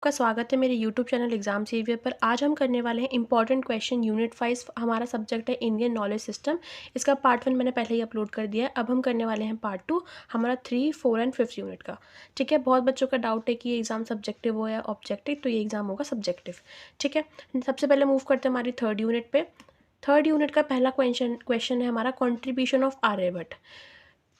आपका स्वागत है मेरे यूट्यूब चैनल एग्जाम सेवियर पर। आज हम करने वाले हैं इंपॉर्टेंट क्वेश्चन यूनिट 5। हमारा सब्जेक्ट है इंडियन नॉलेज सिस्टम। इसका पार्ट 1 मैंने पहले ही अपलोड कर दिया है। अब हम करने वाले हैं पार्ट 2 हमारा 3, 4 एंड 5 यूनिट का। ठीक है, बहुत बच्चों का डाउट है कि ये एग्जाम सब्जेक्टिव हो या ऑब्जेक्टिव, तो ये एग्जाम होगा सब्जेक्टिव। ठीक है, सबसे पहले मूव करते हैं हमारी थर्ड यूनिट पे। थर्ड यूनिट का पहला क्वेश्चन है हमारा कॉन्ट्रीब्यूशन ऑफ आर्यभट्ट।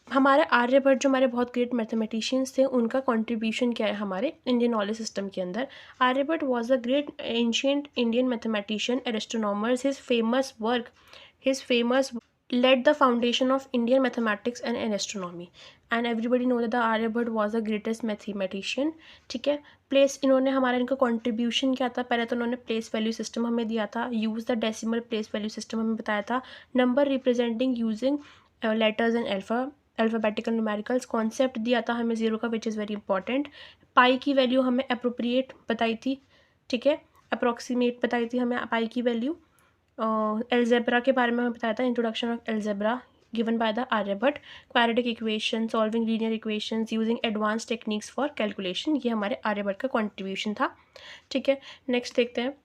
हमारे आर्यभट्ट जो हमारे बहुत ग्रेट मैथमेटिशियंस थे, उनका कंट्रीब्यूशन क्या है हमारे इंडियन नॉलेज सिस्टम के अंदर। Aryabhata was a great ancient Indian mathematician astronomers. His famous led the foundation of Indian mathematics and astronomy, and everybody know that the Aryabhatta was the greatest mathematician। ठीक है, place इन्होंने हमारा इनका contribution क्या था। पहले तो उन्होंने प्लेस वैल्यू सिस्टम हमें दिया था, use the decimal place value system हमें बताया था, number representing using letters and alphabetical numericals concept दिया था हमें ज़ीरो का, विच इज़ वेरी इंपॉर्टेंट। पाई की वैल्यू हमें अप्रोप्रिएट बताई थी। ठीक है, अप्रॉक्सीमेट बताई थी हमें पाई की वैल्यू। एल्जेब्रा के बारे में हमें बताया था, introduction of algebra given by the Aryabhata. Quadratic equation, solving linear equations using advance techniques for calculation, ये हमारे आर्यभट्ट का कॉन्ट्रीब्यूशन था। ठीक है, नेक्स्ट देखते हैं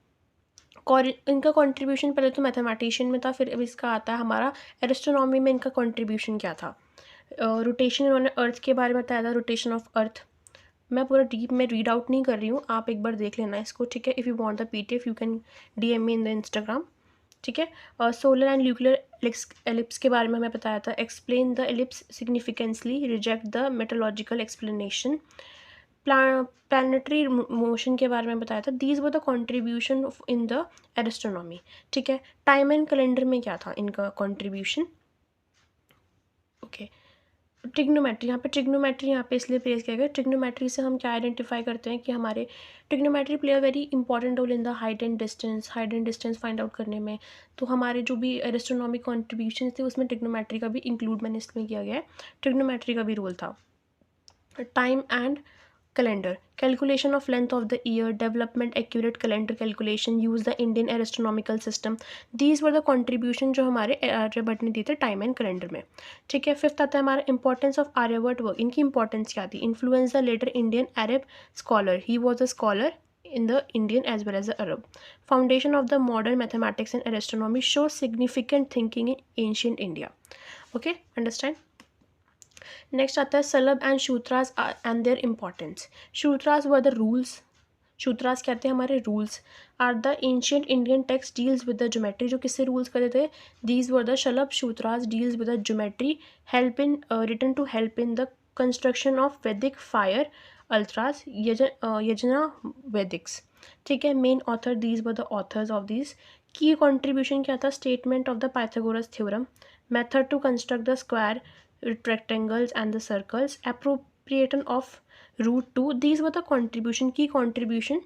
इनका कंट्रीब्यूशन। पहले तो मैथमेटिशियन में था, फिर अब इसका आता है हमारा एस्ट्रोनॉमी में इनका कंट्रीब्यूशन क्या था। रोटेशन इन्होंने अर्थ के बारे में बताया था, रोटेशन ऑफ अर्थ। मैं पूरा डीप में रीड आउट नहीं कर रही हूँ, आप एक बार देख लेना इसको। ठीक है, if you want the PDF you can DM me in the Instagram. ठीक है, सोलर एंड न्यूक्लियर एलिप्स के बारे में हमें बताया था, explain the ellipse significantly, reject the meteorological explanation. Planetary motion के बारे में बताया था। These were the contribution in the astronomy. ठीक है, टाइम एंड कैलेंडर में क्या था इनका कॉन्ट्रीब्यूशन। ओके, ट्रिग्नोमेट्री, यहाँ पे इसलिए प्लेस किया गया। ट्रिग्नोमेट्री से हम क्या आइडेंटिफाई करते हैं कि हमारे trigonometry play a very important role in the height and distance find out करने में। तो हमारे जो भी एस्ट्रोनॉमिक कॉन्ट्रीब्यूशन थे उसमें ट्रिग्नोमेट्री का भी इंक्लूड मैंने इसमें किया गया है। ट्रिग्नोमेट्री का भी रोल था। Time and calendar, calculation of length of the year, development accurate calendar calculation, use the Indian astronomical system. These were the contribution जो हमारे आर्यभट्ट ने दिए थे टाइम एंड कैलेंडर में। ठीक है, फिफ्थ आता है हमारा इंपॉर्टेंस ऑफ आर्यभट्ट वर्क। इनकी इंपॉर्टेंस क्या थी। Influence the later Indian Arab scholar, he was a scholar in the Indian as well as the Arab. Foundation of the modern mathematics and astronomy shows significant thinking in ancient India. Okay, understand? Next आता है Sulba and sutras and their importance. Sutras were the rules. Sutras कहते हैं हमारे rules. Are the ancient Indian text deals with the geometry, जो किससे rules करते थे। These were the Shulba sutras deals with the geometry, help in written to help in the construction of Vedic fire altars yajna वैदिक्स। ठीक है, main author these were the authors of these. की contribution क्या था। Statement of the Pythagoras theorem, method to construct the square rectangles and the circles, appropriation of root 2, these were the contribution, key contribution।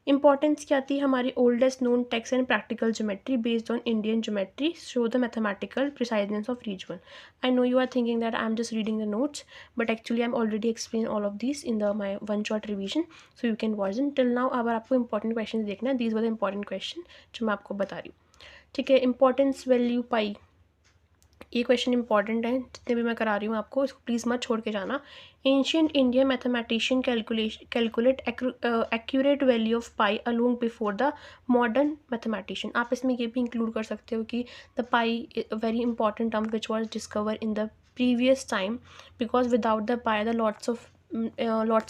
Importance क्या थी हमारी oldest known text and practical geometry based on Indian geometry, show the mathematical preciseness of each one. I know you are thinking that I am just reading the notes, but actually I am already explain all of this in the my one short revision, so you can watch them till now. अगर आपको important question देखना है, these were the important question जो मैं आपको बता रही हूँ। ठीक है, इंपॉर्टेंस वैल्यू पाई, ये क्वेश्चन इंपॉर्टेंट है, जितने भी मैं करा रही हूँ आपको, इसको प्लीज़ मत छोड़ के जाना। Ancient Indian mathematician calculate accurate value of pi along before the modern mathematician. आप इसमें ये भी इंक्लूड कर सकते हो कि the pi very important term which was discover in the previous time, because without the pi the lots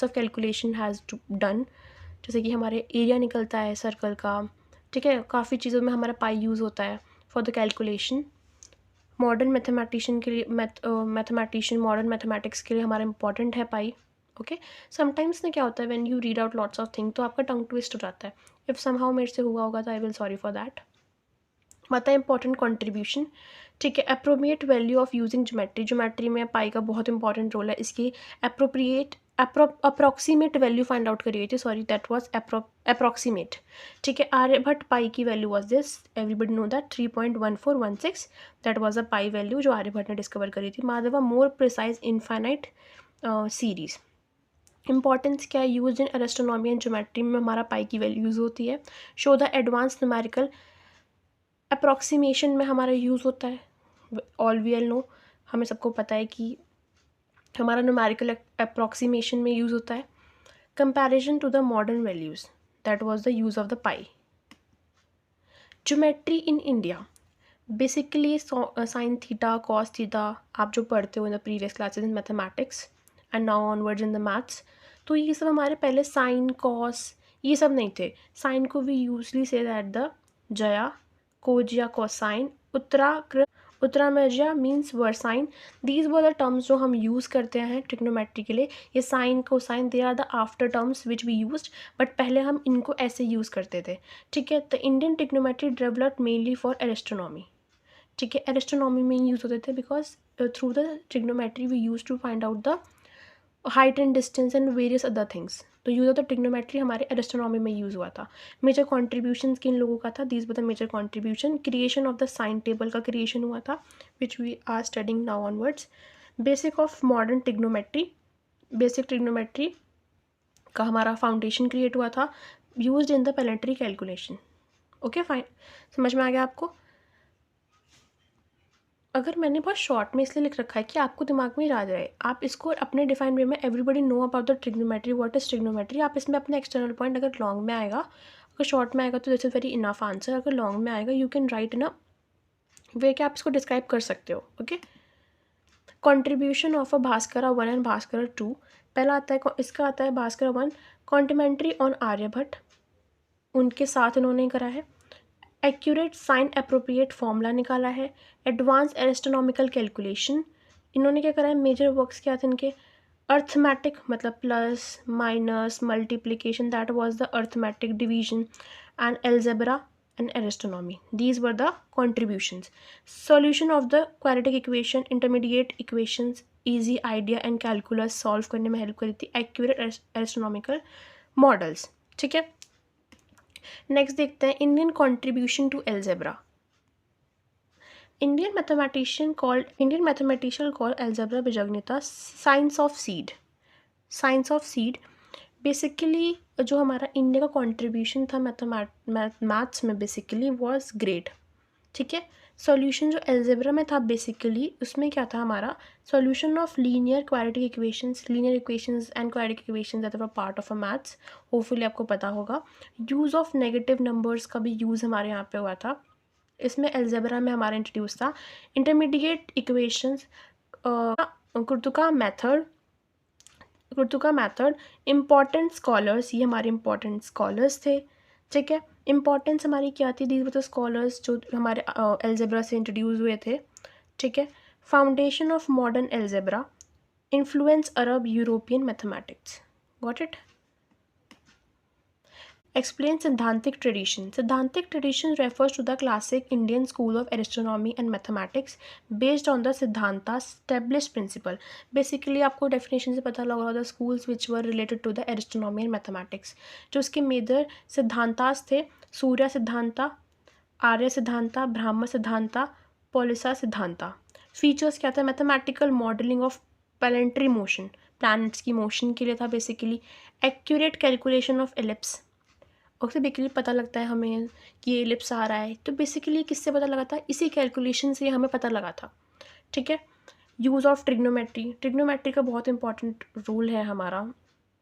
of calculation has done. जैसे कि हमारे एरिया निकलता है सर्कल का। ठीक है, काफ़ी चीज़ों में हमारा पाई यूज़ होता है for the calculation. Modern mathematician के लिए मैथमेटिशियन मॉडर्न मैथमेटिक्स के लिए हमारा इंपॉर्टेंट है पाई। ओके, समटाइम्स ना क्या होता है when you read out lots of thing, तो आपका टंग ट्विस्ट हो जाता है। इफ़ समहाउ मेरे से हुआ होगा तो I will sorry for that. मतलब इंपॉर्टेंट कंट्रीब्यूशन। ठीक है, appropriate value of using geometry में पाई का बहुत इंपॉर्टेंट रोल है। इसकी अप्रोक्सीमेट वैल्यू फाइंड आउट करी गई थी, सॉरी दैट वाज अप्रोक्सीमेट। ठीक है, आर्यभट्ट पाई की value was this, everybody know that 3.1416, that was a pi value जो आर्यभट्ट ने डिस्कवर करी थी। Madhava more precise infinite series. Importance क्या है, use in astronomy and geometry में हमारा पाई की वैल्यू यूज़ होती है। Show the advance numerical approximation में हमारा यूज़ होता है। ऑल वी एल नो, हमें सबको पता है कि हमारा न्यूमेरिकल अप्रॉक्सीमेशन में यूज़ होता है। Comparison to the modern values, that was the use of the pi. Geometry in India, basically sine theta cos theta आप जो पढ़ते हो इन the previous classes in mathematics and now onwards in the maths, तो ये सब हमारे पहले sine cos ये सब नहीं थे. साइन को we usually say that the जया कोजिया कोसाइन उत्तरामेजिया means versine. These were the terms जो हम यूज़ करते हैं ट्रिग्नोमेट्री के लिए. ये sine cosine they are the after terms which we used, but पहले हम इनको ऐसे यूज़ करते थे. ठीक है, the Indian trigonometry developed mainly for astronomy. ठीक है, एस्ट्रोनॉमी में यूज़ होते थे because through the trigonometry we use to find out the height and distance and various other things. तो यूज ऑफ द ट्रिग्नोमेट्री हमारे एस्ट्रोनॉमी में use हुआ था. मेजर कॉन्ट्रीब्यूशन किन लोगों का था? These were the major contribution. Creation of the sine table का क्रिएशन हुआ था which we are studying now onwards. Basic of modern trigonometry, basic trigonometry का हमारा फाउंडेशन क्रिएट हुआ था used in the planetary calculation. Okay fine, समझ में आ गया आपको? अगर मैंने बहुत शॉर्ट में इसलिए लिख रखा है कि आपको दिमाग में आ जाए, आप इसको अपने डिफाइन वे में everybody know about the trigonometry, what is trigonometry. आप इसमें अपने एक्सटर्नल पॉइंट अगर लॉन्ग में आएगा, अगर शॉर्ट में आएगा तो this is very enough answer. अगर लॉन्ग में आएगा यू कैन राइट इन अ वे कि आप इसको डिस्क्राइब कर सकते हो. Okay, contribution of a Bhaskara 1 and Bhaskara 2. पहला आता है इसका आता है भास्करा 1 कॉन्टिमेंट्री ऑन आर्यभट्ट, उनके साथ इन्होंने करा है. एक्यूरेट साइन अप्रोप्रिएट फॉर्मूला निकाला है. एडवांस एस्ट्रोनॉमिकल कैलकुलेशन, इन्होंने क्या करा है? मेजर वर्क्स क्या थे इनके? अर्थमेटिक मतलब plus minus multiplication, that was the arithmetic division and algebra and astronomy. These were the contributions. Solution of the quadratic equation, intermediate equations, easy idea and calculus solve करने में help करी थी. Accurate astronomical models. ठीक है, next देखते हैं Indian contribution to algebra. Indian mathematician called algebra Bijaganita science of seed. Science of seed basically जो हमारा इंडिया का कॉन्ट्रीब्यूशन था मैथ्स में बेसिकली वॉज ग्रेट. ठीक है, सॉल्यूशन जो एल्जेब्रा में था बेसिकली उसमें क्या था हमारा? Solution of linear quadratic equations and quadratic equations that were part of a maths. Hopefully आपको पता होगा. यूज़ ऑफ नेगेटिव नंबर्स का भी यूज़ हमारे यहाँ पे हुआ था. इसमें एल्जेब्रा में हमारा इंट्रोड्यूस था. Intermediate equations, Kuttaka method. Important scholars, ये हमारे इम्पॉर्टेंट स्कॉलर्स थे. ठीक है, इम्पॉर्टेंस हमारी क्या थी? दीज वर द स्कॉलर्स जो हमारे एल्जेब्रा से इंट्रोड्यूस हुए थे. ठीक है, foundation of modern algebra, influence Arab European mathematics. Got it? Explain Siddhantic tradition. Siddhantic tradition refers to the classic Indian school of astronomy and mathematics based on the Siddhanta established principle. Basically आपको definition से पता लगा the schools which were related to the astronomy and mathematics. जो उसके major सिद्धांतास थे, सूर्य सिद्धांता, आर्य सिद्धांता, ब्रह्म Siddhanta, पोलिसा Siddhanta. Features क्या था? Mathematical modelling of planetary motion, planets की मोशन के लिए था basically. Accurate calculation of ellipse, और बेसिकली पता लगता है हमें कि ये एलिप्स आ रहा है, तो बेसिकली किससे पता लगा था? इसी कैलकुलेशन से हमें पता लगा था. ठीक है, यूज़ ऑफ ट्रिग्नोमेट्री का बहुत इंपॉर्टेंट रोल है हमारा.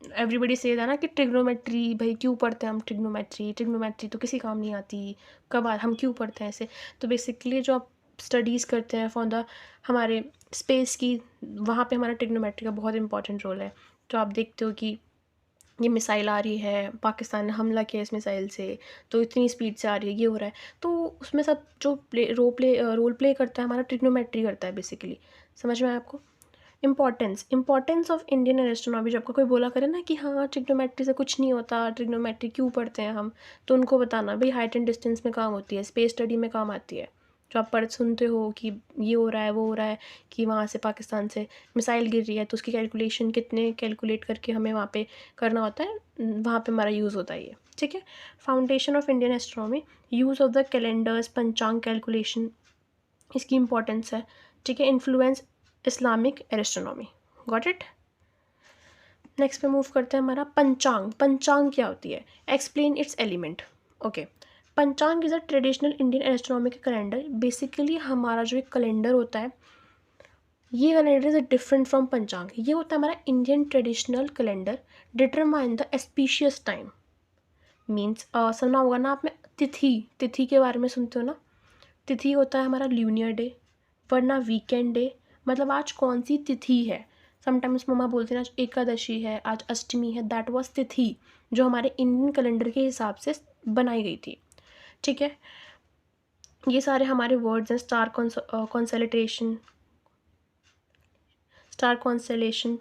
एवरीबडी से ना कि ट्रिग्नोमेट्री भाई क्यों पढ़ते हैं हम? ट्रिग्नोमेट्री तो किसी काम नहीं आती, कब हम क्यों पढ़ते हैं ऐसे? तो बेसिकली जो आप स्टडीज़ करते हैं फॉर द हमारे स्पेस की, वहाँ पे हमारा ट्रिग्नोमेट्री का बहुत इंपॉर्टेंट रोल है. तो आप देखते हो कि ये मिसाइल आ रही है, पाकिस्तान ने हमला किया इस मिसाइल से, तो इतनी स्पीड से आ रही है, ये हो रहा है, तो उसमें सब जो रोल प्ले करता है हमारा ट्रिग्नोमेट्री करता है बेसिकली. समझ में आया आपको? Importance of Indian astronomy. जब आपका कोई बोला करे ना कि हाँ ट्रिग्नोमेट्री से कुछ नहीं होता, ट्रिग्नोमेट्री क्यों पढ़ते हैं हम, तो उनको बताना भाई हाइट एंड डिस्टेंस में काम होती है, स्पेस स्टडी में काम आती है. जो आप सुनते हो कि ये हो रहा है वो हो रहा है, कि वहाँ से पाकिस्तान से मिसाइल गिर रही है, तो उसकी कैलकुलेशन कितने कैलकुलेट करके हमें वहाँ पे करना होता है, वहाँ पे हमारा यूज़ होता है ये. ठीक है, foundation of Indian astronomy, use of the calendars, पंचांग कैलकुलेशन, इसकी इंपॉर्टेंस है. ठीक है, influence Islamic astronomy. Got it? Next पे मूव करते हैं हमारा पंचांग क्या होती है? Explain it's element. ओके, पंचांग is a traditional Indian astronomical calendar. Basically हमारा जो एक कैलेंडर होता है ये कैलेंडर इज डिफरेंट फ्रॉम पंचांग। ये होता है हमारा Indian traditional calendar determine the auspicious time. Means सुना होगा ना आपने तिथि के बारे में सुनते हो ना। तिथि होता है हमारा ल्यूनियर डे, वरना वीकेंड डे, मतलब आज कौन सी तिथि है। समटाइम्स मम्मा बोलते हैं आज एकादशी है, आज अष्टमी है, दैट वाज तिथि जो हमारे इंडियन कैलेंडर के हिसाब से बनाई गई थी। ठीक है, ये सारे हमारे वर्ड्स हैं। Star constellation,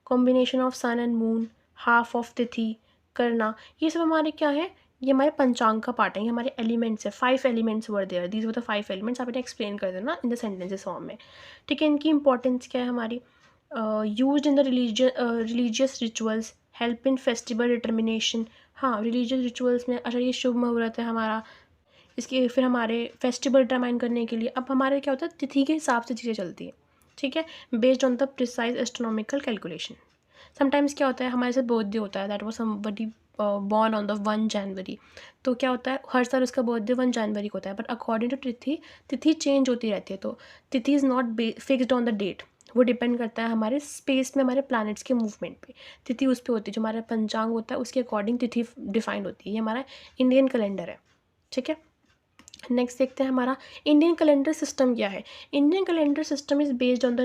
combination of sun and moon, half of tithi, करना, ये सब हमारे क्या है, ये हमारे पंचांग का पार्ट है, ये हमारे एलिमेंट्स है। 5 elements were there, these were the 5 elements. आप इन्हें एक्सप्लेन कर देना इन द सेंटेंसेस फॉर्म में। ठीक है, इनकी इंपॉर्टेंस क्या है हमारी, used in the religious rituals, help in festival determination. हाँ, रिलीजियस रिचुअल्स में, अच्छा ये शुभ मुहूर्त है हमारा, इसके फिर हमारे फेस्टिवल डिटरमाइन करने के लिए अब हमारे क्या होता है, तिथि के हिसाब से चीज़ें चलती है। ठीक है, based on the precise astronomical calculation. Sometimes क्या होता है, हमारे साथ बर्थडे होता है, that was somebody born on the 1 जनवरी, तो क्या होता है हर साल उसका बर्थडे 1 जनवरी को होता है, but according to tithi change होती रहती है। तो tithi is not fixed on the date, वो डिपेंड करता है हमारे स्पेस में हमारे प्लैनेट्स के मूवमेंट पे। तिथि उस पर होती है, जो हमारा पंचांग होता है उसके अकॉर्डिंग तिथि डिफाइंड होती है। ये हमारा इंडियन कैलेंडर है। ठीक है, नेक्स्ट देखते हैं हमारा इंडियन कैलेंडर सिस्टम क्या है। Indian calendar system is based on the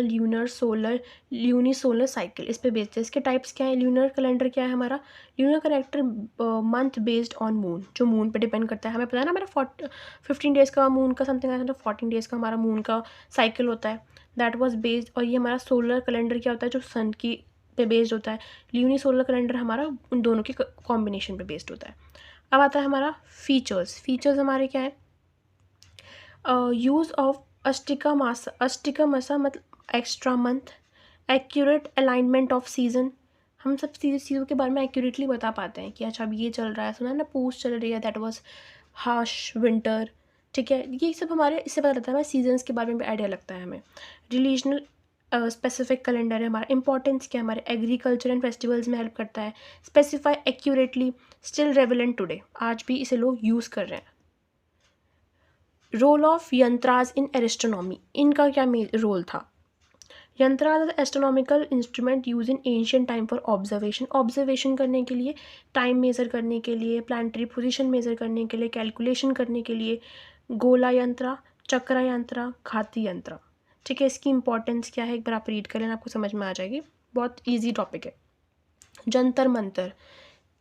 lunisolar cycle, इस पे बेस्ड है। इसके टाइप्स क्या है, ल्यूनर कैलेंडर क्या है हमारा, lunar calendar month based on moon, जो मून पे डिपेंड करता है। हमें पता है ना हमारा 15 डेज़ का मून का समथिंग ऐसा, 14 डेज़ का हमारा मून का साइकिल होता है, दैट वाज बेस्ड। और ये हमारा सोलर कैलेंडर क्या होता है, जो सन की पे बेस्ड होता है। ल्यूनिसोलर कैलेंडर हमारा उन दोनों के कॉम्बिनेशन पे बेस्ड होता है। अब आता है हमारा फीचर्स हमारे क्या है, यूज़ ऑफ अष्टिका मासा मतलब extra month, accurate alignment of season. हम सब चीज़ों के बारे में एक्यूरेटली बता पाते हैं कि अच्छा अब ये चल रहा है, सुना है ना पूस चल रही है, दैट वाज हार्श विंटर। ठीक है, ये सब हमारे इससे पता लगता है, हमें सीजन्स के बारे में भी आइडिया लगता है हमें। रिलीजनल स्पेसिफिक कैलेंडर है हमारा, इंपॉर्टेंस क्या है हमारे एग्रीकल्चर एंड फेस्टिवल्स में हेल्प करता है। Specify accurately, still relevant today, आज भी इसे लोग यूज़ कर रहे हैं। Role of yantras in astronomy, इनका क्या रोल था। Yantras astronomical instrument use in ancient time for observation करने के लिए, टाइम मेज़र करने के लिए, प्लानिटरी पोजीशन मेज़र करने के लिए, कैलकुलेशन करने के लिए। गोला यंत्र, चक्रा यंत्र, घाती यंत्र। ठीक है, इसकी इंपॉर्टेंस क्या है एक बार आप रीड करें, आपको समझ में आ जाएगी, बहुत ईजी टॉपिक है। Jantar Mantar,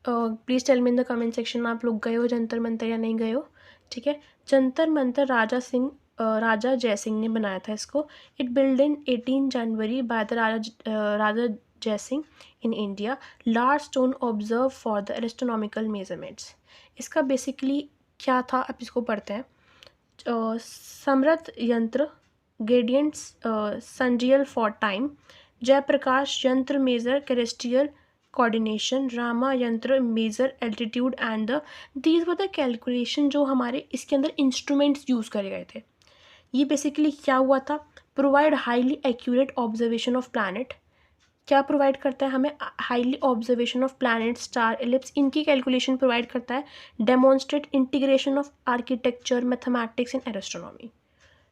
please tell me in the comment section, आप लोग गए हो जंतर मंतर या नहीं गए हो। ठीक है, जंतर मंतर राजा जय सिंह ने बनाया था इसको। It build in 18 January by the Raja Jai Singh in India. Large stone observe for the astronomical measurements. इसका बेसिकली क्या था, आप इसको पढ़ते हैं। Samrat Yantra, gradients sundial for time, Jaiprakash Yantra measure celestial coordination, Rama Yantra measure altitude and the these were the calculation, जो हमारे इसके अंदर इंस्ट्रूमेंट्स यूज़ करे गए थे। ये बेसिकली क्या हुआ था, provide highly accurate observation of planet. क्या प्रोवाइड करता है हमें, highly observation of planet, star, ellipse, इनकी कैलकुलेशन प्रोवाइड करता है। Demonstrate integration of architecture, mathematics and astronomy.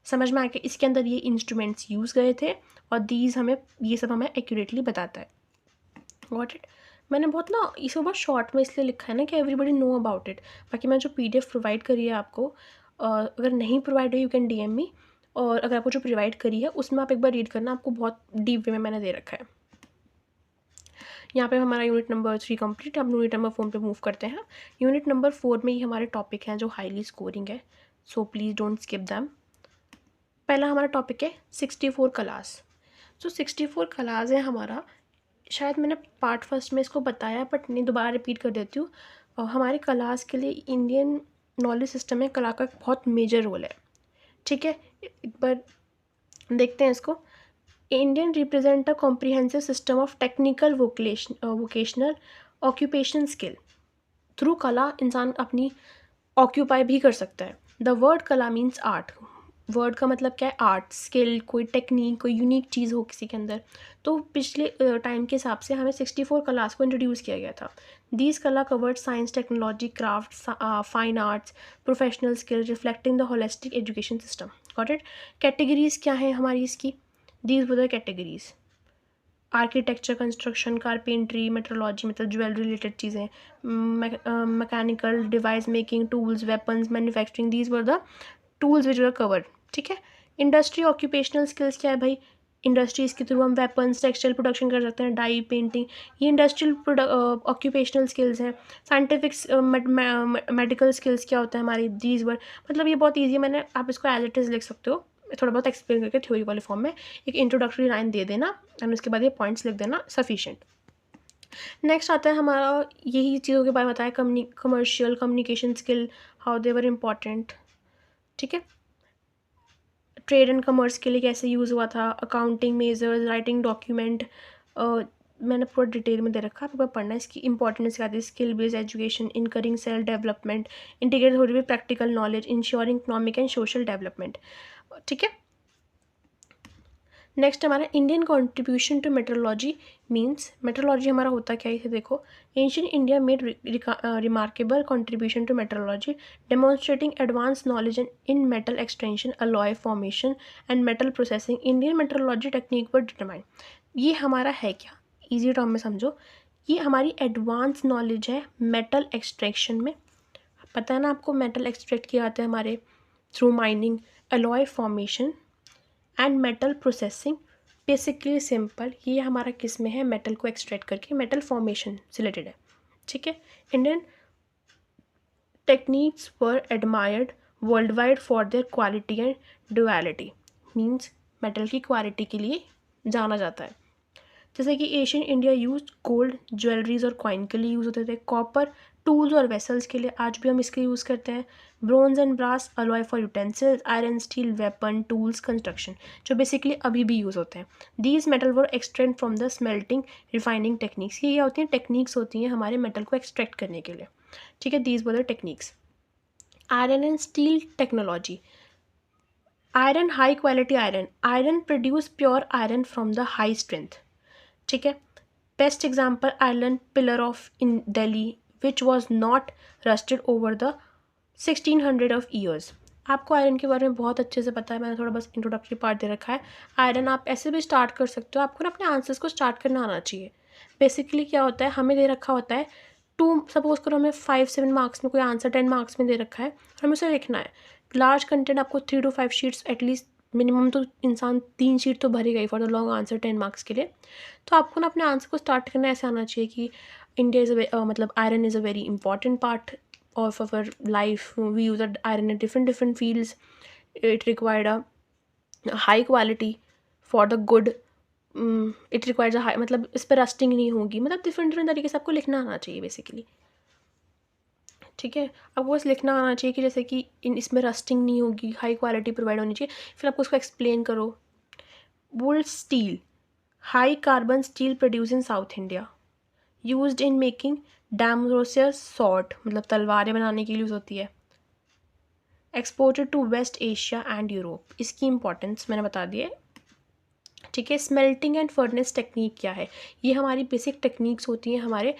समझ में आ गया, इसके अंदर ये इंस्ट्रूमेंट्स यूज़ गए थे और दीज हमें ये सब हमें एक्यूरेटली बताता है। Got it. मैंने बहुत ना इसको बहुत शॉर्ट में इसलिए लिखा है ना कि एवरीबडी नो अबाउट इट। बाकी मैं जो PDF प्रोवाइड करी है आपको, अगर नहीं प्रोवाइड है यू कैन DM मी, और अगर आपको जो प्रोवाइड करी है उसमें आप एक बार रीड करना, आपको बहुत डीप वे में मैंने दे रखा है। यहाँ पे हमारा यूनिट नंबर 3 कंप्लीट, हम यूनिट नंबर 4 पे मूव करते हैं। यूनिट नंबर 4 में ही हमारे टॉपिक हैं जो हाईली स्कोरिंग है, so please don't skip them. पहला हमारा टॉपिक है 64 कलास। जो 64 कलास है हमारा, शायद मैंने पार्ट फर्स्ट में इसको बताया बट नहीं, दोबारा रिपीट कर देती हूँ। हमारे कलास के लिए इंडियन नॉलेज सिस्टम में कला का बहुत मेजर रोल है। ठीक है, एक बार देखते हैं इसको। Indian represent a comprehensive system of technical vocational occupation skill. Through कला इंसान अपनी ऑक्यूपाई भी कर सकता है। द वर्ड कला मीन्स आर्ट। वर्ड का मतलब क्या है, आर्ट, स्किल, कोई टेक्निक, कोई यूनिक चीज़ हो किसी के अंदर। तो पिछले टाइम के हिसाब से हमें 64 कलास को इंट्रोड्यूस किया गया था। दीज कला covered science, technology, craft, fine arts, professional skill, reflecting the holistic education system. Got it. Categories क्या है हमारी इसकी, these were the categories. Architecture, construction, carpentry, metrology मतलब ज्वेलरी रिलेटेड चीज़ें, mechanical, device making, tools, weapons, manufacturing, these were the tools which were covered. ठीक है। Industry occupational skills क्या है भाई? इंडस्ट्रीज़ के थ्रू हम वेपन्स, टेक्सटाइल प्रोडक्शन कर सकते हैं, डाई, पेंटिंग, ये इंडस्ट्रियल ऑक्यूपेशनल स्किल्स हैं। साइंटिफिक मेडिकल स्किल्स क्या होता है हमारी? दीज वर, मतलब ये बहुत ईजी है, मैंने आप इसको एज इट इज़ लिख सकते हो, थोड़ा बहुत एक्सप्लेन करके थ्योरी वाले फॉर्म में एक इंट्रोडक्टरी लाइन दे देना एंड उसके बाद ये पॉइंट्स लिख देना, सफिशिएंट। नेक्स्ट आता है हमारा, यही चीज़ों के बारे में बताया, commercial communication skill, how they were important. ठीक है। ट्रेड एंड कमर्स के लिए कैसे यूज़ हुआ था, अकाउंटिंग मेजर्स, राइटिंग डॉक्यूमेंट, मैंने पूरा डिटेल में दे रखा है, आपको पढ़ना है। इसकी इंपॉर्टेंस क्या थी? Skill based education, incurring self development, integrate हो रही है practical knowledge, ensuring economic and social development. ठीक है। नेक्स्ट हमारा Indian contribution to metrology means, metrology हमारा होता क्या है इसे देखो। Ancient India made remarkable contribution to metrology, demonstrating advance knowledge in metal extraction, alloy formation and metal processing. Indian metrology technique पर डिटरमाइन। ये हमारा है क्या? ईजी टर्म में समझो, ये हमारी एडवांस नॉलेज है मेटल एक्सट्रैक्शन में। पता है ना आपको, मेटल एक्सट्रैक्ट किए जाते हैं हमारे through mining, alloy formation and metal processing. Basically simple, ये हमारा किस में है? मेटल को एक्सट्रैक्ट करके मेटल फॉर्मेशन से रिलेटेड है। ठीक है। Indian techniques were admired world wide for their quality and duality. Means metal की क्वालिटी के लिए जाना जाता है। जैसे कि Asian India use gold jewelleries और कॉइन के लिए यूज़ होते थे, कॉपर टूल्स और वेसल्स के लिए, आज भी हम इसके यूज़ करते हैं, bronze and brass alloy for utensils, iron steel weapon tools construction, जो बेसिकली अभी भी यूज़ होते हैं। These metal were extract from the smelting refining techniques. ये क्या होती हैं? टेक्निक्स होती हैं हमारे मेटल को एक्सट्रैक्ट करने के लिए। ठीक है। These were the techniques. Iron and steel technology, iron high quality iron, iron produce pure iron from the high strength. ठीक है। Best example iron pillar of in Delhi which was not rusted over the 1600 of years. आपको iron के बारे में बहुत अच्छे से पता है, मैंने थोड़ा बस इंट्रोडक्टरी पार्ट दे रखा है। आयरन आप ऐसे भी स्टार्ट कर सकते हो, आपको ना अपने आंसर्स को स्टार्ट करना आना चाहिए। बेसिकली क्या होता है, हमें दे रखा होता है सपोज करो हमें 5-7 मार्क्स में कोई आंसर 10 मार्क्स में दे रखा है, हमें उसे लिखना है। लार्ज कंटेंट आपको 3 to 5 शीट्स एटलीस्ट, मिनिमम तो इंसान 3 शीट तो भरेगा ही for the long answer 10 marks के लिए। तो आपको ना अपने आंसर को स्टार्ट करना ऐसे आना चाहिए कि इंडिया इज़ मतलब iron is a very important part of our life. We use iron in different fields. It required a high quality for the good. It requires a high, मतलब इस पर रस्टिंग नहीं होगी, मतलब डिफरेंट तरीके से आपको लिखना आना चाहिए बेसिकली। ठीक है। आपको बस लिखना आना चाहिए कि जैसे कि इसमें रस्टिंग नहीं होगी, हाई क्वालिटी प्रोवाइड होनी चाहिए, फिर आपको उसको एक्सप्लेन करो। Wool steel, high carbon steel produce in south India, used in making damascus sword, मतलब तलवारें बनाने के लिए यूज़ होती है। Exported to west Asia and Europe, इसकी इंपॉर्टेंस मैंने बता दी है। ठीक है। स्मेल्टिंग एंड फर्नेस टेक्निक क्या है? ये हमारी बेसिक टेक्निक्स होती हैं हमारे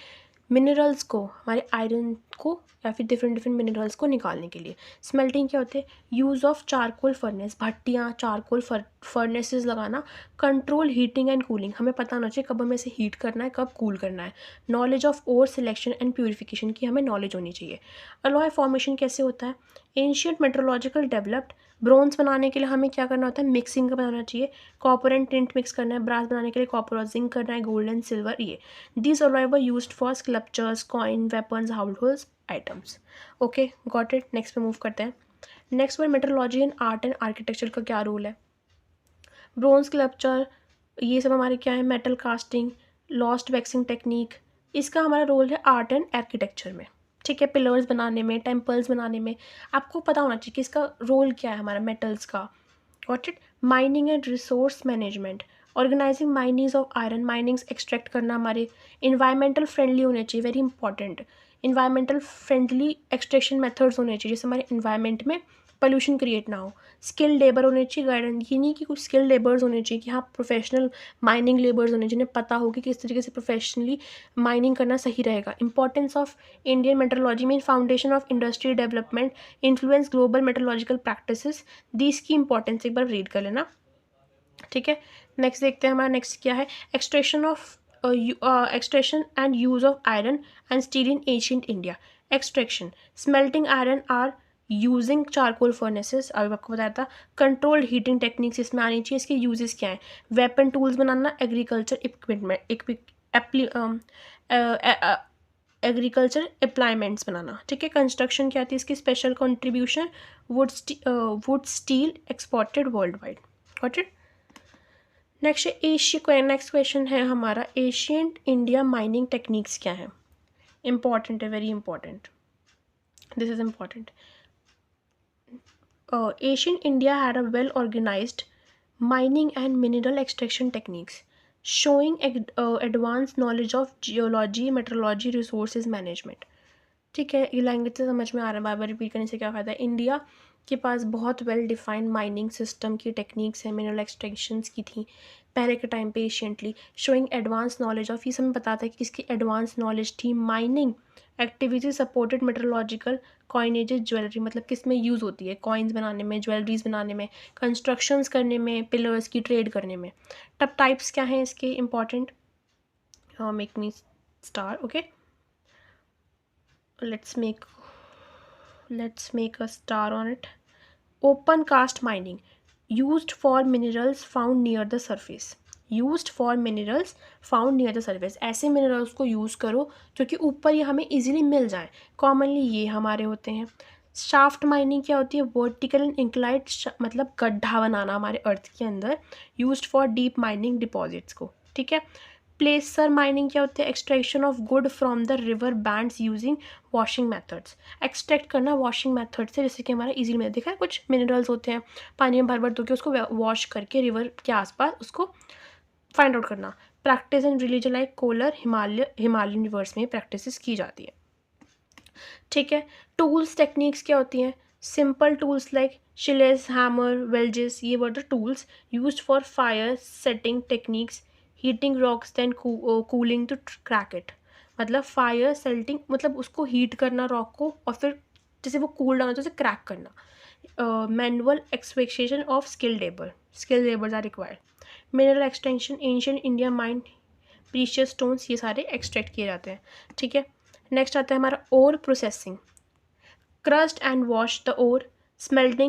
मिनरल्स को, हमारे आयरन को या फिर डिफरेंट मिनरल्स को निकालने के लिए। स्मेल्टिंग क्या होते हैं? यूज़ ऑफ चारकोल फर्नेस, भट्टियाँ, चारकोल फर्नेसेस लगाना, कंट्रोल हीटिंग एंड कूलिंग, हमें पता होना चाहिए कब हमें इसे हीट करना है, कब कूल करना है। Knowledge of ore selection and purification की हमें नॉलेज होनी चाहिए। अलॉय फॉर्मेशन कैसे होता है? एंशियंट मेट्रोलॉजिकल डेवलप्ड, ब्रोंज बनाने के लिए हमें क्या करना होता है? मिक्सिंग का बनाना चाहिए, कॉपर एंड टिंट मिक्स करना है, ब्रास बनाने के लिए कॉपर और जिंक करना है, गोल्ड एंड सिल्वर। ये these alloy were used for sculptures, coin, weapons, house hold items. Okay, got it. Next पे मूव करते हैं। Next were metrology and art and architecture का क्या रोल है? ब्रोंज स्कल्पचर, ये सब हमारे क्या है? Metal casting, lost waxing technique, इसका हमारा रोल है आर्ट एंड आर्किटेक्चर में। ठीक है। पिलर्स बनाने में, टेम्पल्स बनाने में, आपको पता होना चाहिए कि इसका रोल क्या है हमारा मेटल्स का। Got it. Mining and resource management, organizing minings of iron, minings extract करना हमारे इन्वायरमेंटल फ्रेंडली होने चाहिए, very important. Environmental friendly extraction methods होने चाहिए जिससे हमारे इन्वायरमेंट में पोल्यूशन क्रिएट ना हो। स्किल लेबर होने चाहिए, गाइडेंस, ये नहीं कि कुछ स्किल लेबर्स होने चाहिए कि हाँ प्रोफेशनल माइनिंग लेबर्स होने जिन्हें पता हो कि किस तरीके से प्रोफेशनली माइनिंग करना सही रहेगा। इंपॉर्टेंस ऑफ इंडियन मेट्रोलॉजी में foundation of industry development, influence global metrological practices, दी इसकी इंपॉर्टेंस एक बार रीड कर लेना। ठीक है, नेक्स्ट देखते हैं हमारा नेक्स्ट क्या है, extraction and use of iron and steel in ancient India. Extraction, smelting iron ore using charcoal furnaces, अभी आपको बताया था। कंट्रोल्ड हीटिंग टेक्निक्स इसमें आनी चाहिए, इसके यूजेस क्या हैं, वेपन टूल्स बनाना, एग्रीकल्चर एग्रीकल्चर अप्लायमेंट्स बनाना। ठीक है, कंस्ट्रक्शन क्या थी इसकी, special contribution, would steel exported world wide. Got it. Next question है हमारा, एशियंट इंडिया माइनिंग टेक्निक्स क्या है। इंपॉर्टेंट है, very important, this is important. Ancient India had a well organized mining and mineral extraction techniques, showing advanced knowledge of geology, meteorology, resources management. ठीक है, ये language से समझ में आ रहा है, बार बार रिपीट करने से क्या फ़ायदा है। इंडिया के पास बहुत वेल डिफाइंड माइनिंग सिस्टम की टेक्निक्स हैं, मिनरल एक्सट्रैक्शंस की थी पहले के टाइम पे anciently, showing advance knowledge of, ये सब हमें पता था कि इसकी एडवांस नॉलेज थी। Mining activity supported metrological coinages jewellery, मतलब किस में यूज़ होती है, कॉइन्स बनाने में, ज्वेलरीज बनाने में, कंस्ट्रक्शंस करने में, पिलर्स की ट्रेड करने में। तब टाइप्स क्या हैं इसके important, make me star, okay, let's make a star on it. Open cast mining, used for minerals found near the surface, used for minerals found near the surface, ऐसे minerals को use करो जो कि ऊपर ये हमें इजीली मिल जाए, commonly ये हमारे होते हैं। शाफ्ट माइनिंग क्या होती है, वर्टिकल एंड इंक्लाइड, मतलब गड्ढा बनाना हमारे अर्थ के अंदर, used for deep mining deposits को। ठीक है, प्लेसर माइनिंग क्या होती है, extraction of good from the river bands using washing methods, extract करना वॉशिंग मेथड से, जैसे कि हमारा इजीली में देखा है कुछ मिनरल्स होते हैं, पानी में भर भर धो के उसको वॉश करके रिवर के आसपास उसको फाइंड आउट करना। प्रैक्टिस इन रिलीजन लाइक कोलर, हिमालयन रिवर्स में प्रैक्टिस की जाती है। ठीक है, टूल्स टेक्निक्स क्या होती हैं, simple tools like chisels, hammer, wedges, ये were the tools used for fire setting techniques, heating rocks then cooling to crack it, मतलब फायर सेटिंग मतलब उसको हीट करना रॉक को, और फिर जैसे वो कूल डाउन होता है उसे क्रैक करना। Manual expectation of skill labours are required. Mineral extension, ancient India mine precious stones, ये सारे एक्सट्रैक्ट किए जाते हैं। ठीक है, नेक्स्ट आता है हमारा ore processing, crust and wash the ore, smelt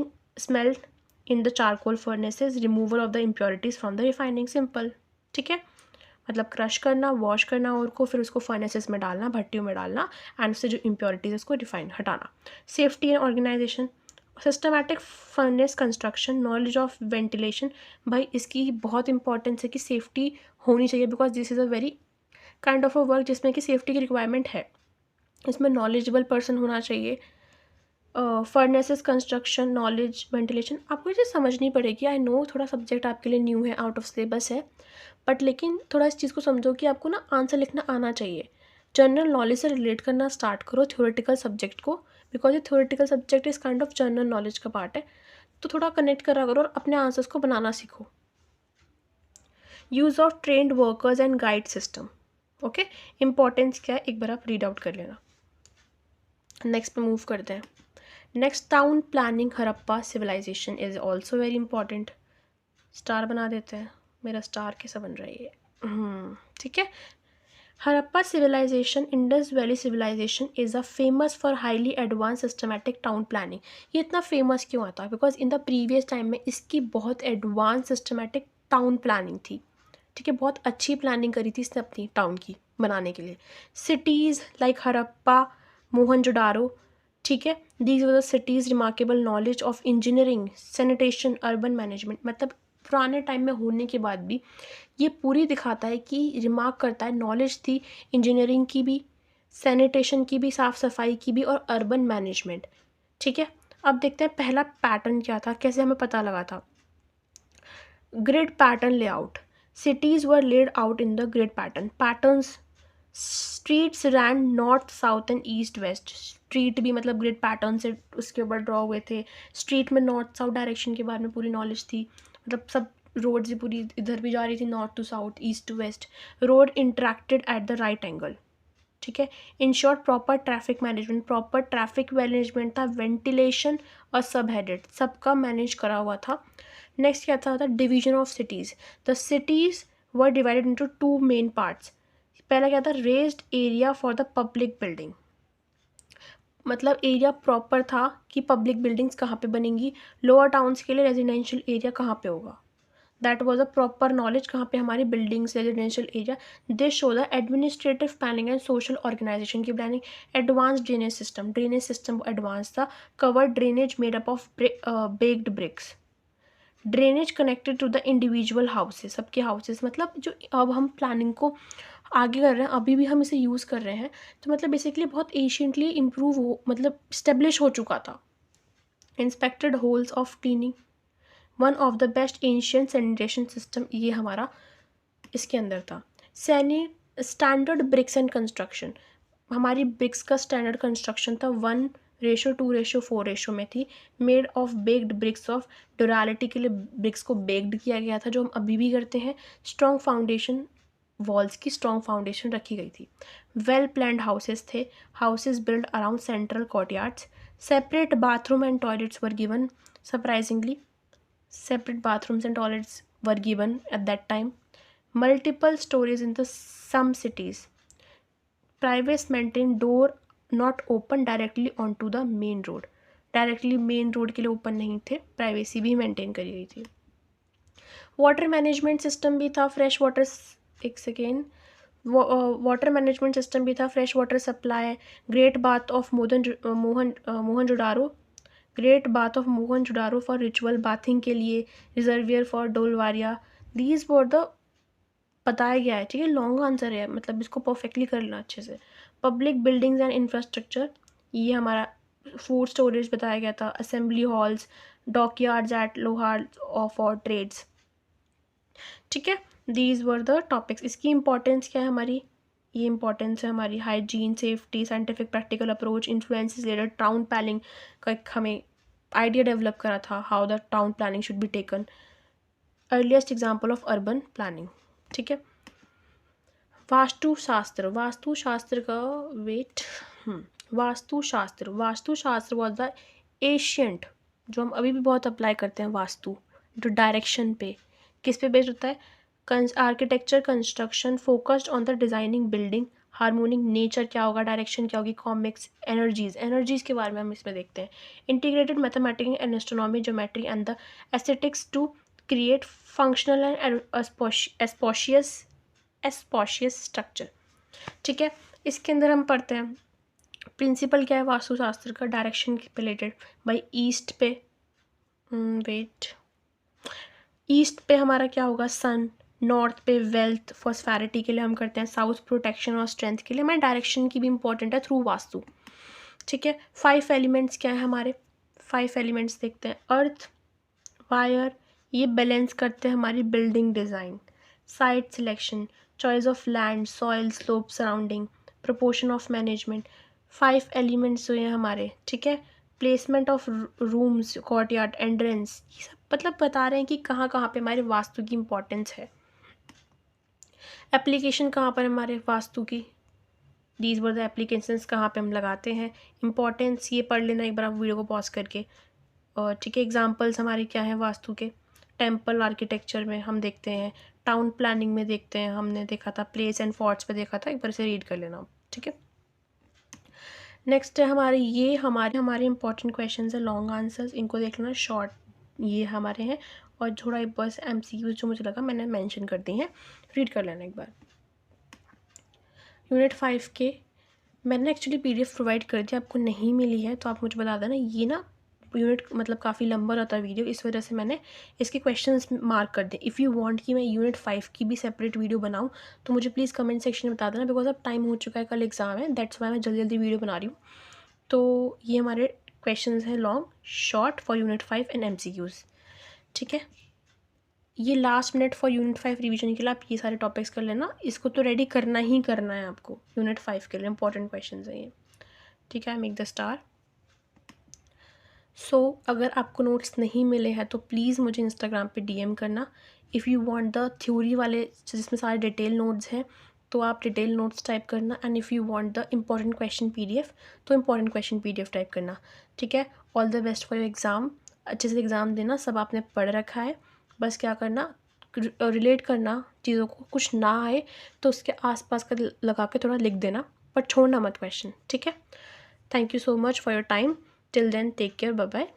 in the charcoal furnaces, removal of the impurities from the refining, simple. ठीक है, मतलब क्रश करना, वॉश करना और को, फिर उसको फर्नेसेस में डालना, भट्टियों में डालना, एंड उससे जो इम्प्योरिटीज है उसको रिफाइन हटाना। Safety and organisation, systematic furnace construction, knowledge of ventilation, भाई इसकी बहुत इंपॉर्टेंस है कि सेफ्टी होनी चाहिए, because this is a very kind of a work जिसमें कि सेफ्टी की रिक्वायरमेंट है, इसमें नॉलेजेबल पर्सन होना चाहिए। फर्नेसेस कंस्ट्रक्शन, नॉलेज, वेंटिलेशन, आपको ये चीज़ समझनी पड़ेगी। आई नो थोड़ा सब्जेक्ट आपके लिए न्यू है, आउट ऑफ सिलेबस है, बट लेकिन थोड़ा इस चीज़ को समझो कि आपको ना आंसर लिखना आना चाहिए। जनरल नॉलेज से रिलेट करना स्टार्ट करो थ्योरेटिकल सब्जेक्ट को, बिकॉज ये थ्योरेटिकल सब्जेक्ट इस काइंड ऑफ जनरल नॉलेज का पार्ट है, तो थोड़ा कनेक्ट करा करो और अपने आंसर्स को बनाना सीखो। Use of trend workers and guide system, okay, importance क्या है एक बार आप रीड आउट कर लेना। नेक्स्ट पे मूव करते हैं। Next, town planning Harappa civilisation is also very important. Star बना देते हैं, मेरा स्टार कैसा बन रहा है ये, ठीक है। Harappa civilisation, Indus valley civilisation is a famous for highly advance systematic town planning. ये इतना फेमस क्यों आता है, because in the previous time में इसकी बहुत एडवांस सिस्टमैटिक टाउन प्लानिंग थी। ठीक है, बहुत अच्छी प्लानिंग करी थी इसने अपनी टाउन की बनाने के लिए। सिटीज़ लाइक हड़प्पा, मोहनजोदारो, ठीक है, these were the cities remarkable knowledge of engineering, sanitation, urban management, मतलब पुराने टाइम में होने के बाद भी ये पूरी दिखाता है कि रिमार्क करता है, नॉलेज थी इंजीनियरिंग की भी, सैनिटेशन की भी, साफ़ सफाई की भी, और अर्बन मैनेजमेंट। ठीक है, अब देखते हैं पहला पैटर्न क्या था, कैसे हमें पता लगा था। Grid pattern layout, cities were laid out in the grid patterns, streets ran north south and east west, street भी मतलब ग्रिड पैटर्न से उसके ऊपर ड्रॉ हुए थे। स्ट्रीट में नॉर्थ साउथ डायरेक्शन के बारे में पूरी नॉलेज थी, मतलब सब रोड से पूरी इधर भी जा रही थी, north to south, east to west. Road interacted at the right angle, ठीक है। In short proper traffic management, proper traffic management था। वेंटिलेशन और सब हेडेड, सबका मैनेज करा हुआ था। नेक्स्ट क्या था division of cities. The cities were divided into 2 main parts. पहला क्या था raised area for the public building, मतलब एरिया प्रॉपर था कि पब्लिक बिल्डिंग्स कहाँ पे बनेंगी. लोअर टाउन्स के लिए रेजिडेंशियल एरिया कहाँ पे होगा, that was a proper knowledge कहाँ पे हमारी buildings residential area. This show the administrative planning and social organisation की planning. Advance drainage system advance था. Cover drainage made up of baked bricks. Drainage connected to the individual houses, सबके houses, मतलब जो अब हम प्लानिंग को आगे कर रहे हैं, अभी भी हम इसे यूज़ कर रहे हैं, तो मतलब बेसिकली बहुत एशियंटली इम्प्रूव हो, मतलब स्टेब्लिश हो चुका था. Inspected holes of cleaning, one of the best ancient sanitation system, ये हमारा इसके अंदर था. स्टैंडर्ड ब्रिक्स एंड कंस्ट्रक्शन, हमारी ब्रिक्स का स्टैंडर्ड कंस्ट्रक्शन था 1:2:4 में थी. Made of baked bricks of durability के लिए ब्रिक्स को बेक्ड किया गया था, जो हम अभी भी करते हैं. स्ट्रॉन्ग फाउंडेशन, वॉल्स की स्ट्रॉन्ग फाउंडेशन रखी गई थी. वेल प्लान्ड हाउसेस थे, houses build around central courtyards. Separate bathroom and toilets were given. Surprisingly separate bathrooms and toilets were given at that time. Multiple stories in the some cities. Privates maintained door not open directly onto the main road. Directly main road के लिए open नहीं थे, privacy भी maintain करी गई थी. Water management system भी था. फ्रेश वाटर, एक सेकेंड, वाटर मैनेजमेंट सिस्टम भी था. Fresh water supply. Great bath of Mohenjodaro, great bath of Mohenjodaro for ritual bathing के लिए. Reservoir for Dholavira. These were the, बताया गया है, ठीक है, लॉन्ग आंसर है, मतलब इसको परफेक्टली कर लेना अच्छे से. पब्लिक बिल्डिंग्स एंड इंफ्रास्ट्रक्चर, ये हमारा फूड स्टोरेज बताया गया था. असेंबली हॉल्स, डॉकयार्ड्स एट लोहार फॉर ट्रेड्स, ठीक है. These were the topics. इसकी इंपॉर्टेंस क्या है हमारी, ये इंपॉर्टेंस है हमारी. Hygiene, safety, scientific practical approach, influences later, town planning का एक हमें आइडिया डेवलप करा था, how the town planning should be taken. Earliest example of urban planning, ठीक है. वास्तुशास्त्र, वास्तुशास्त्र का weight, Vastushastra was the ancient, जो हम अभी भी बहुत अप्लाई करते हैं. वास्तु जो डायरेक्शन पे, किस पे बेस्ड होता है, architecture construction focused on the designing building. Harmonic nature क्या होगा, डायरेक्शन क्या होगी, कॉमिक्स, एनर्जीज के बारे में हम इसमें देखते हैं. Integrated mathematics and astronomy, geometry and the aesthetics to create functional and spacious structure, ठीक है. इसके अंदर हम पढ़ते हैं प्रिंसिपल क्या है वास्तुशास्त्र का, डायरेक्शन पे रिलेटेड. भाई ईस्ट पे, वेट, ईस्ट पे हमारा क्या होगा, सन. नॉर्थ पे वेल्थ, फॉस्फैरिटी के लिए हम करते हैं. साउथ प्रोटेक्शन और स्ट्रेंथ के लिए. हमारे डायरेक्शन की भी इंपॉर्टेंट है थ्रू वास्तु, ठीक है. 5 एलिमेंट्स क्या है हमारे, 5 एलिमेंट्स देखते हैं. अर्थ, वायर, ये बैलेंस करते हैं हमारी building design. Site selection, choice of land, soil, slope, surrounding, proportion of management. 5 elements जो हैं हमारे, ठीक है. Placement of rooms, courtyard, entrance, ये सब मतलब बता रहे हैं कि कहाँ कहाँ पे हमारे वास्तु की इंपॉर्टेंस है. एप्लीकेशन कहाँ पर हमारे वास्तु की, दीज वर द एप्लीकेशंस, कहाँ पे हम लगाते हैं. इंपॉर्टेंस ये पढ़ लेना एक बार आप वीडियो को पॉज करके. और ठीक है, एग्जांपल्स हमारे क्या हैं वास्तु के. टेम्पल आर्किटेक्चर में हम देखते हैं, टाउन प्लानिंग में देखते हैं, हमने देखा था प्लेस एंड फोर्ट्स पे देखा था, एक बार से रीड कर लेना, ठीक है. नेक्स्ट है हमारे, ये हमारे इंपॉर्टेंट क्वेश्चन है, लॉन्ग आंसर्स, इनको देख लेना. शॉर्ट ये हमारे हैं, और थोड़ा बस MCQs जो मुझे लगा मैंने मेंशन कर दी हैं, रीड कर लेना एक बार. यूनिट 5 के मैंने एक्चुअली PDF प्रोवाइड कर दिया, आपको नहीं मिली है तो आप मुझे बता देना. ये ना यूनिट मतलब काफ़ी लंबा रहता है वीडियो, इस वजह से मैंने इसके क्वेश्चंस मार्क कर दिए. इफ़ यू वांट कि मैं यूनिट 5 की भी सेपरेट वीडियो बनाऊं तो मुझे प्लीज़ कमेंट सेक्शन में बता देना, बिकॉज अब टाइम हो चुका है, कल एग्ज़ाम है, दैट्स वाई मैं जल्दी जल्दी वीडियो बना रही हूँ. तो ये हमारे क्वेश्चंस हैं long, short for unit 5 and MCQs, ठीक है. ये last minute for unit 5 revision के लिए आप ये सारे टॉपिक्स कर लेना. इसको तो रेडी करना ही करना है आपको यूनिट 5 के लिए, इंपॉर्टेंट क्वेश्चन है ये, ठीक है. Make the star. सो अगर आपको नोट्स नहीं मिले हैं तो प्लीज़ मुझे इंस्टाग्राम पे DM करना. If you want the theory वाले जिसमें सारे डिटेल नोट्स हैं तो आप डिटेल नोट्स टाइप करना. And if you want the important question PDF तो इंपॉर्टेंट क्वेश्चन PDF टाइप करना, ठीक है. All the best for your exam. अच्छे से एग्ज़ाम देना, सब आपने पढ़ रखा है, बस क्या करना, रिलेट करना चीज़ों को, कुछ ना आए तो उसके आसपास का लगा के थोड़ा लिख देना, पर छोड़ना मत क्वेश्चन, ठीक है। Thank you so much for your time, till then take care, bye bye.